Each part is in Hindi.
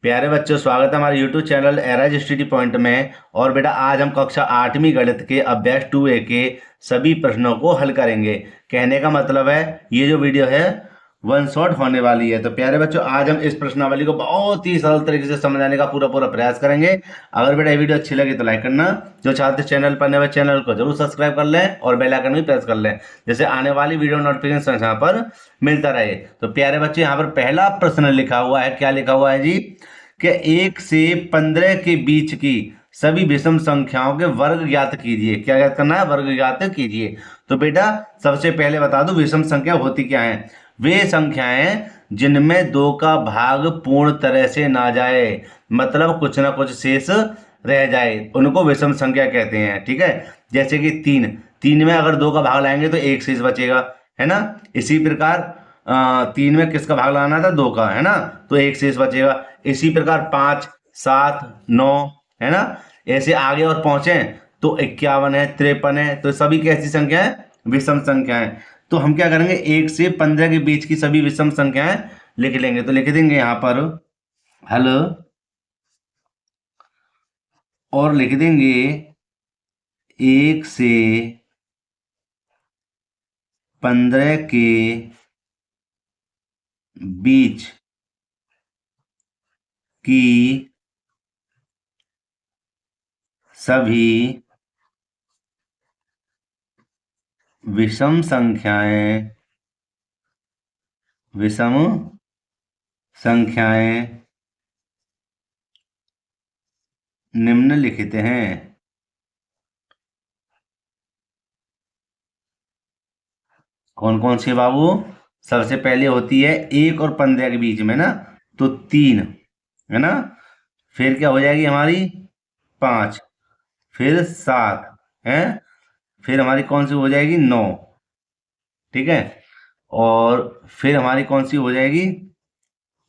प्यारे बच्चों, स्वागत है हमारे YouTube channel eras study point में। और बेटा आज हम कक्षा 8वीं गणित के अभ्यास 2A के सभी प्रश्नों को हल करेंगे। कहने का मतलब है ये जो वीडियो है वन शॉट होने वाली है। तो प्यारे बच्चों आज हम इस प्रश्नावली को बहुत ही सरल तरीके से समझाने का पूरा प्रयास करेंगे। अगर बेटा ये वीडियो अच्छी लगी तो लाइक करना, जो चाहते चैनल पर नए हुए चैनल को जरूर सब्सक्राइब कर लें और बेल आइकन भी प्रेस कर लें, जैसे आने वाली वीडियो नोटिफिकेशन यहाँ पर मिलता रहे। तो प्यारे बच्चे यहाँ पर पहला प्रश्न लिखा हुआ है, क्या लिखा हुआ है जी कि 1 से 15 के बीच की सभी विषम संख्याओं के वर्ग ज्ञात कीजिए। क्या ज्ञात करना है? वर्ग ज्ञात कीजिए। तो बेटा सबसे पहले बता दूं विषम संख्या होती क्या है। वे संख्याएं जिनमें 2 का भाग पूर्ण तरह से ना जाए, मतलब कुछ ना कुछ शेष रह जाए, उनको विषम संख्या कहते हैं। ठीक है, जैसे कि 3 में अगर 2 का भाग लाएंगे तो 1 शेष बचेगा, है ना। इसी प्रकार 3 में किसका भाग लगाना था? 2 का, है ना, तो 1 शेष बचेगा। इसी प्रकार 5, 7, 9, है ना। ऐसे आगे और पहुंचे तो 51 है, 53 है, तो सभी कैसी संख्या है? विषम संख्या है। तो हम क्या करेंगे, 1 से 15 के बीच की सभी विषम संख्याएं लिख लेंगे। तो लिख देंगे यहाँ पर हल और लिख देंगे 1 से 15 के बीच की सभी विषम संख्याएं निम्नलिखित हैं। कौन कौन सी बाबू? सबसे पहले होती है 1 और 15 के बीच में ना, तो 3, है ना। फिर क्या हो जाएगी हमारी? 5, फिर 7 है, फिर हमारी कौन सी हो जाएगी? 9। ठीक है, और फिर हमारी कौन सी हो जाएगी?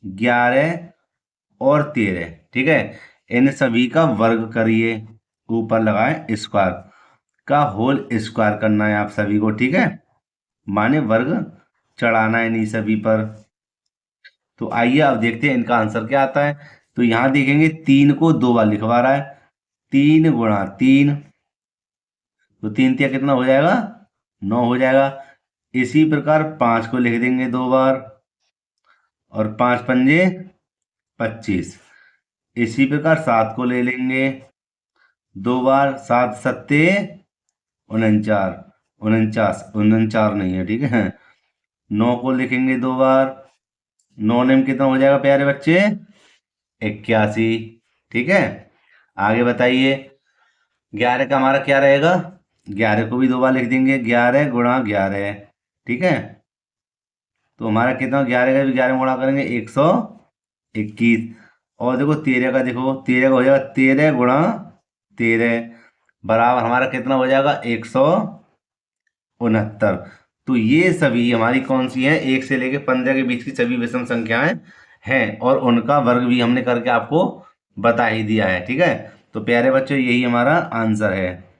11 और 13। ठीक है, इन सभी का वर्ग करिए, ऊपर लगाए स्क्वायर का होल स्क्वायर करना है आप सभी को। ठीक है, माने वर्ग चढ़ाना है इन्हीं सभी पर। तो आइए अब देखते हैं इनका आंसर क्या आता है। तो यहां देखेंगे 3 को 2 बार लिखवा रहा है, 3 गुणा 3, तो 3 तिया कितना हो जाएगा? 9 हो जाएगा। इसी प्रकार 5 को लिख देंगे 2 बार, और 5 पंजे 25। इसी प्रकार 7 को ले लेंगे 2 बार, 7 सत्ते 49, 49 नहीं है, ठीक है। 9 को लिखेंगे 2 बार, 9 में कितना हो जाएगा प्यारे बच्चे? 81। ठीक है, आगे बताइए 11 का हमारा क्या रहेगा? 11 को भी 2 बार लिख देंगे, 11 गुणा 11। ठीक है, तो हमारा कितना? 11 का भी 11 गुणा करेंगे 121। और देखो 13 का, देखो 13 का हो जाएगा 13 गुणा 13 बराबर हमारा कितना हो जाएगा? 169। तो ये सभी हमारी कौन सी है? 1 से लेकर 15 के बीच की सभी विषम संख्याएं हैं, और उनका वर्ग भी हमने करके आपको बता ही दिया है। ठीक है, तो प्यारे बच्चों यही हमारा आंसर है।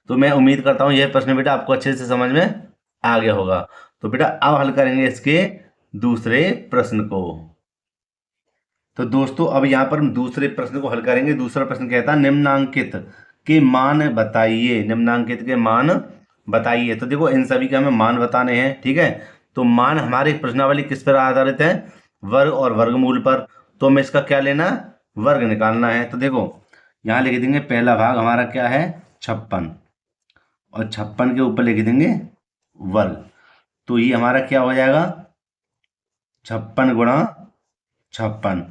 तो मैं उम्मीद करता हूं यह प्रश्न बेटा आपको अच्छे से समझ में आ गया होगा। तो बेटा अब हल करेंगे इसके दूसरे प्रश्न को। तो दोस्तों अब यहाँ पर हम दूसरे प्रश्न को हल करेंगे। दूसरा प्रश्न कहता है निम्नांकित के मान बताइए। निम्नांकित के मान बताइए। तो देखो इन सभी के हमें मान बताने हैं। ठीक है, तो मान हमारे प्रश्नावली किस पर आधारित है? वर्ग और वर्गमूल पर। तो हमें इसका क्या लेना? वर्ग निकालना है। तो देखो यहाँ लिख देंगे पहला भाग हमारा क्या है? 56, और 56 के ऊपर लिख देंगे वर्ग। तो ये हमारा क्या हो जाएगा? 56 गुणा 56।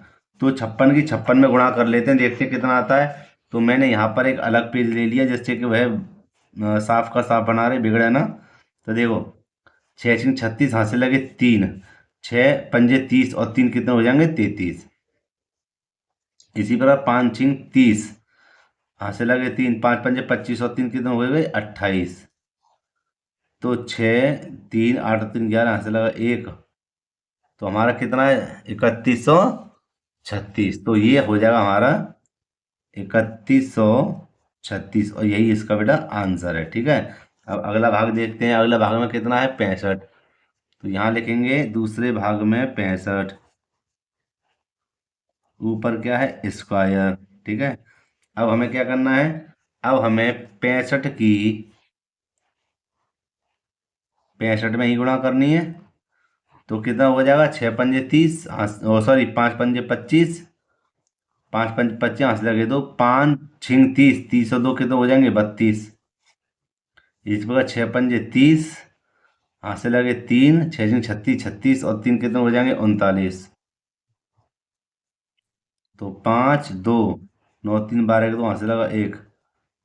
तो 56 की 56 में गुणा कर लेते हैं, देखते हैं कितना आता है। तो मैंने यहाँ पर एक अलग पेज ले लिया जिससे कि वह साफ का साफ बना रहे, बिगड़े ना। तो देखो 6 6 36 हाथ से लगे 3, 6 पंजे 30, और 3 कितने हो जाएंगे? 33। इसी प्रकार 5 6 30 हाथ से लगे 3, 5 पंजे 25, और 3 कितने हो गए? 28। तो 6 3 8 3 11 हाथ से लगा 1, तो हमारा कितना है? 3136। तो ये हो जाएगा हमारा 3136, और यही इसका बेटा आंसर है। ठीक है, अब अगला भाग देखते हैं। अगला भाग में कितना है? 65। तो यहाँ लिखेंगे दूसरे भाग में 65। ऊपर क्या है स्क्वायर। ठीक है, अब हमें क्या करना है, अब हमें 65 में ही गुणा करनी है। तो कितना हो जाएगा, 6 पंजे 30, सॉरी 5 पंजे 25, 5 पंजे 25, हाथ से लगे दो, 5 छिंग 30, 30 और 2 कितने हो जाएंगे 32। इस प्रकार 6 पंजे 30, हाथ से लगे 3, 6 छिंग 36, 36 और 3 कितने हो जाएंगे 39। तो 5 2 9 3 12 के 2, हाथ से लगा 1,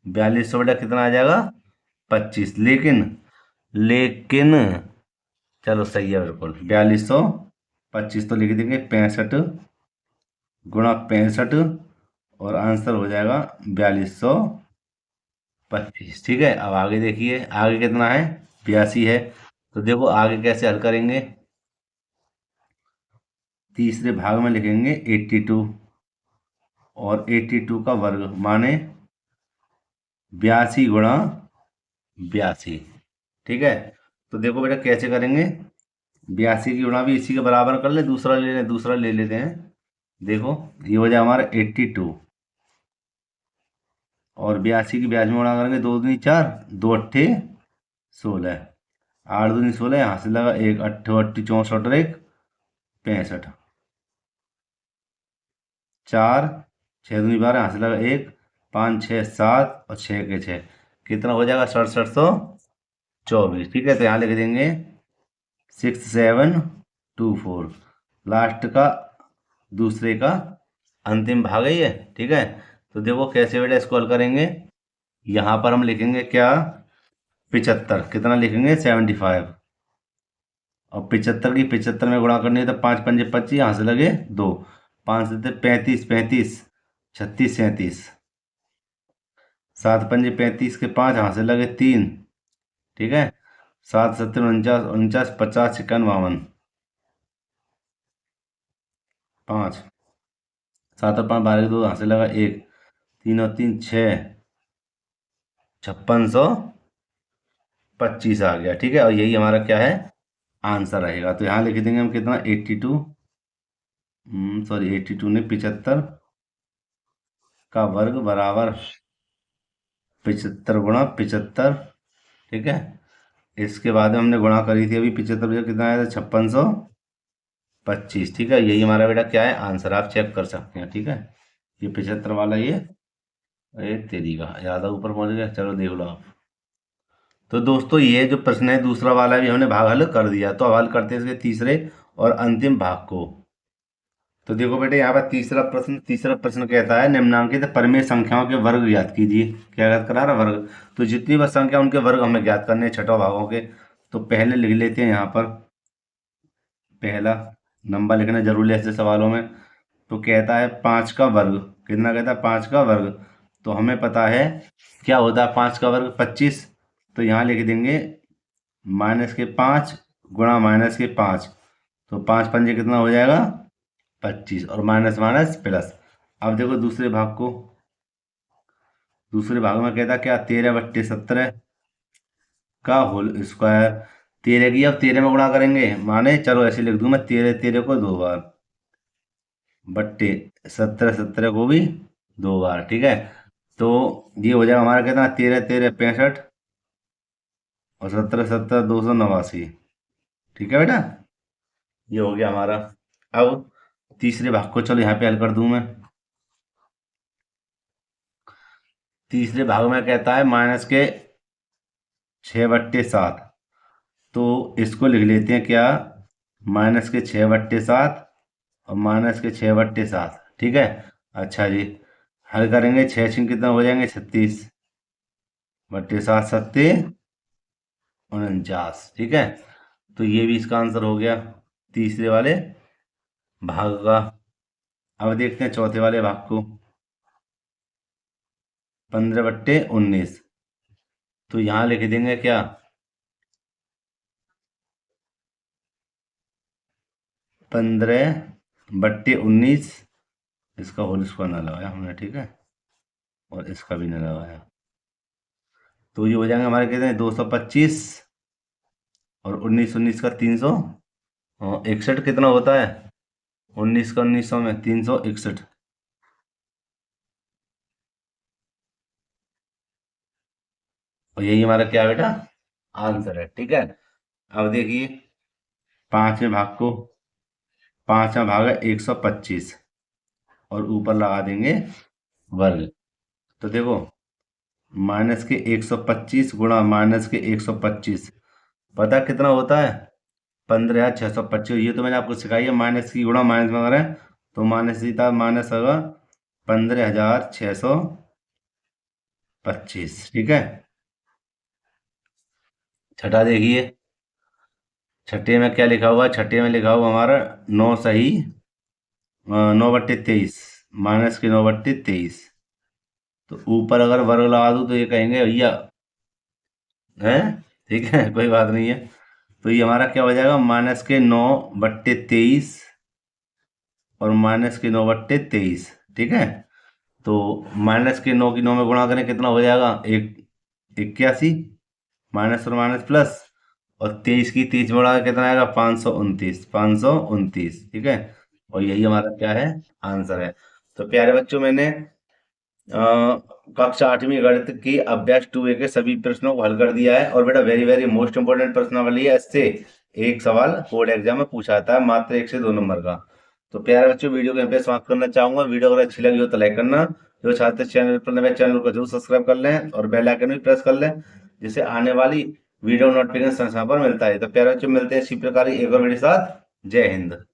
4200 बटा कितना आ जाएगा 25। लेकिन लेकिन चलो सही है बिल्कुल 4225, तो लिख देंगे 65 गुणा 65, और आंसर हो जाएगा 4225। ठीक है, अब आगे देखिए, आगे कितना है 82 है। तो देखो आगे कैसे हल करेंगे, तीसरे भाग में लिखेंगे 82, और 82 का वर्ग माने 82 गुणा 82। ठीक है, तो देखो बेटा कैसे करेंगे, 82 की गुणा भी इसी के बराबर कर ले, दूसरा ले लेते हैं। देखो ये हो जाए हमारा 82, और 82 की 82 में गुणा करेंगे, 2 दूनी 4, 2 अट्ठे 16, 8 दूनी 16, यहाँ से लगा 1, 8 8 64 और 1 65, 4, 6 दूनी 12, यहाँ से लगा 1, 5 6 7 और 6 के 6, कितना हो जाएगा 6724। ठीक है, तो यहाँ लिख देंगे 6724, लास्ट का दूसरे का अंतिम भाग है ये। ठीक है, तो देखो कैसे बेटा इसको हल करेंगे, यहाँ पर हम लिखेंगे क्या 75, कितना लिखेंगे 75, और 75 की 75 में गुणा करनी है, तो 5 पंजे 25, यहाँ से लगे 2, 5 से 35 35, 36 37, 7 पंजे 35 के 5, यहाँ से लगे 3। ठीक है, 7 7 49 49 50 51 52, 5, 7 और 5 12 के 2, यहाँ से लगा 1, 3 और 3 6, 5625 आ गया। ठीक है, और यही हमारा क्या है आंसर रहेगा। तो यहाँ लिख देंगे हम कितना 82, सॉरी 82 ने 75 का वर्ग बराबर 75 गुणा 75। ठीक है, इसके बाद में हमने गुणा करी थी अभी 75 कितना आया था 5625। ठीक है, यही हमारा बेटा क्या है आंसर, आप चेक कर सकते हैं। ठीक है, ये 75 वाला ये, अरे तेरी का ज़्यादा ऊपर पहुंच गया, चलो देख लो आप। तो दोस्तों ये जो प्रश्न है दूसरा वाला भी हमने भाग हल कर दिया, तो अब हल करते हैं इसके तीसरे और अंतिम भाग को। तो देखो बेटे यहाँ पर तीसरा प्रश्न कहता है निम्नांकित परिमेय संख्याओं के वर्ग ज्ञात कीजिए। क्या याद करा रहा वर्ग, तो जितनी भी संख्या उनके वर्ग हमें ज्ञात करने हैं छठों भागों के। तो पहले लिख लेते हैं यहाँ पर, पहला नंबर लिखना जरूरी है ऐसे सवालों में। तो कहता है 5 का वर्ग, कितना कहता है 5 का वर्ग, तो हमें पता है क्या होता है 5 का वर्ग 25। तो यहाँ लिख देंगे -5 गुणा -5, तो 5 पंजे कितना हो जाएगा 25, और माइनस माइनस प्लस। अब देखो दूसरे भाग में कहता क्या 13/17 का होल स्क्वायर। 13 की अब 13 में गुणा करेंगे, माने चलो ऐसे लिख दूं मैं, 13 13 को 2 बार, बट्टे 17 17 को भी 2 बार। ठीक है, तो ये हो जाएगा हमारा कितना 13 13 65, और 17 17 289। ठीक है बेटा, ये हो गया हमारा। अब तीसरे भाग को चलो यहाँ पे हल कर दूं मैं। तीसरे भाग में कहता है -6/7, तो इसको लिख लेते हैं क्या -6/7 और -6/7। ठीक है, अच्छा जी, हल करेंगे 6 कितना हो जाएंगे 36/7 सत्ते 49। ठीक है, तो ये भी इसका आंसर हो गया तीसरे वाले भाग का। अब देखते हैं चौथे वाले भाग को, 15/19। तो यहाँ लिख देंगे क्या 15/19, इसका होल स्क्वायर ना लगाया हमने। ठीक है, और इसका भी ना लगाया, तो ये हो जाएंगे हमारे कितने 225, और 19 19 का 361 कितना होता है 19 का 1900 में 361। और यही हमारा क्या है बेटा, आंसर है। ठीक है, अब देखिए 5 में भाग को, 5 में भागा 125 और ऊपर लगा देंगे वर्ग। तो देखो माइनस के 125 गुणा माइनस के 125 पता कितना होता है, 15,625। ये तो मैंने आपको सिखाई है, माइनस की गुणा माइनस में करें तो माइनस सीधा माइनस होगा 15,625। ठीक है, छठा देखिए, छठे में क्या लिखा हुआ है, छठे में लिखा हुआ हमारा 9 सही 9/23 माइनस के 9/23। तो ऊपर अगर वर्ग लगा दूं तो ये कहेंगे भैया है, ठीक है कोई बात नहीं है। तो ये हमारा क्या हो जाएगा, माइनस के 9/23 और माइनस के 9/23। ठीक है, तो माइनस के 9 की 9 में गुणा करें कितना हो जाएगा, 81 माइनस और माइनस प्लस, और 23 की 30 में गुणा कितना आएगा, 529 529। ठीक है, और यही हमारा क्या है, आंसर है। तो प्यारे बच्चों मैंने कक्षा 8वीं गणित की अभ्यास 2A के सभी प्रश्नों को हल कर दिया है। और बेटा वेरी वेरी मोस्ट इंपोर्टेंट प्रश्नावली है, इससे एक सवाल बोर्ड एग्जाम में पूछा था, मात्र 1 से 2 नंबर का। तो प्यारे बच्चों वीडियो को यहाँ पे समाप्त करना चाहूंगा। वीडियो अगर अच्छी लगी हो तो लाइक करना, जो छात्र चैनल पर नए चैनल को जरूर सब्सक्राइब कर लें और बेल आइकन भी प्रेस कर लें, जिससे आने वाली वीडियो नोटिफिकेशन समय पर मिलता है। तो प्यारे बच्चों मिलते हैं इसी प्रकार की एक और वीडियो के साथ। जय हिंद।